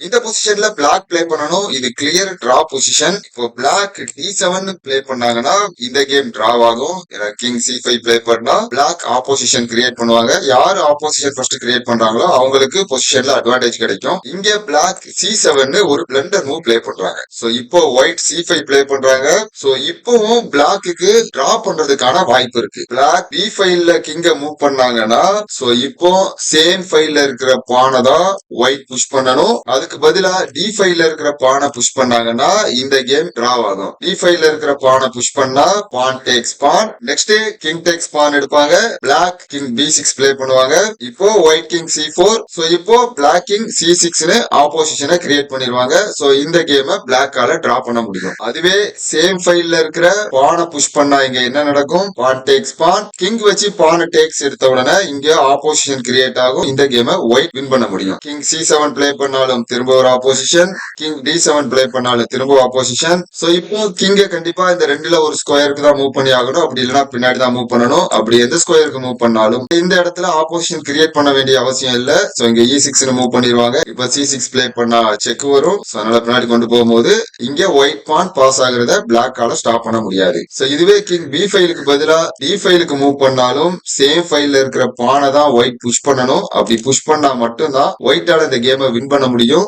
இந்த பொசிஷன்ல black play பண்ணணும். இது கிளியர் டிரா பொசிஷன். இப்போ பிளாக் D7 பிளே பண்ணாங்கன்னா இந்த கேம் டிராவ் ஆகும். கிங் C5 பிளே பண்ணா பிளாக் ஆப்போசிஷன் கிரியேட் பண்ணுவாங்க. யாரு ஆப்போசிஷன் ஃபர்ஸ்ட் கிரியேட் பண்றாங்களோ அவங்களுக்கு பொசிஷன்ல அட்வான்டேஜ் கிடைக்கும். இங்க பிளாக் C7 ஒரு பிளண்டர் மூவ் பிளே பண்றாங்க. சோ இப்போ ஒயிட் C5 பிளே பண்றாங்க. சோ இப்பவும் பிளாக்கு டிரா பண்றதுக்கான வாய்ப்பு இருக்கு. பிளாக் B5ல கிங்க மூவ் பண்ணாங்கன்னா சோ இப்போ சேம் ஃபைல்ல இருக்கிற பானை தான் ஒயிட் புஷ் பண்ணணும். அதுக்கு பதிலா D5ல இருக்கிற பானை புஷ் பண்ணாங்கன்னா இந்த கேம் டிராவ் ஆகும். D5ல இருக்கிற பானை புஷ் பண்ணா பான் டேக்ஸ் பான். நெக்ஸ்ட் கிங் டேக்ஸ் பான் எடுப்பாங்க. பிளாக் கிங் B6 பிளே பண்ணுவாங்க. இப்போ ஒயிட் கிங் C4. சோ இப்போ பிளாக் கிங் C6னு ஆப்போசிஷனை கிரியேட் பண்ணிடுவாங்க. சோ இந்த கேமை பிளாக்கால டிரா பண்ண முடியும். அதுவே சேம் ஃபைல்ல இருக்கிற பானை புஷ் பண்ணா இங்க என்ன நடக்கும்? பான் டேக்ஸ் பான். கிங் வச்சு பானை டேக்ஸ் எடுத்த உடனே இங்க ஆப்போசிஷன் கிரியேட் ஆகும். இந்த கேமை ஒயிட் வின் பண்ண முடியும். கிங் C7 பிளே பண்ணாலும் திரும்ப ஒரு ஆப்போசிஷன். கிங் D7 பிளே பண்ணாலும் திரும்ப ஆப்போசிஷன். சோ இப்போ கிங்க கண்டிப்பா இந்த ரெண்டுல ஒரு ஸ்கொயருக்கு தான் மூவ் பண்ணி ஆகணும். அப்படி இல்லைன்னா பின்னாடி தான் மூவ் பண்ணணும். அப்படி எந்த ஸ்கொயருக்கு மூவ் பண்ணாலும் இந்த இடத்துல ஆப்போசிஷன் கிரியேட் பண்ண வேண்டிய அவசியம் இல்ல. சோ இங்க E6 மூவ் பண்ணிடுவாங்க. இப்ப C6 பிளே பண்ணா செக் வரும். சோ அதனால பின்னாடி கொண்டு போகும்போது இங்க ஒயிட் பான் பாஸ் ஆகுறத பிளாக்கால ஸ்டாப் பண்ண முடியாது. சோ இதுவே கிங் B5க்கு பதிலா D5க்கு மூவ் பண்ணாலும் சேம் ஃபைல்ல இருக்கிற பானை தான் ஒயிட் புஷ் பண்ணணும். அப்படி புஷ் பண்ணா மட்டும்தான் ஒயிட்டால இந்த கேமை வின் பண்ண முடியும்.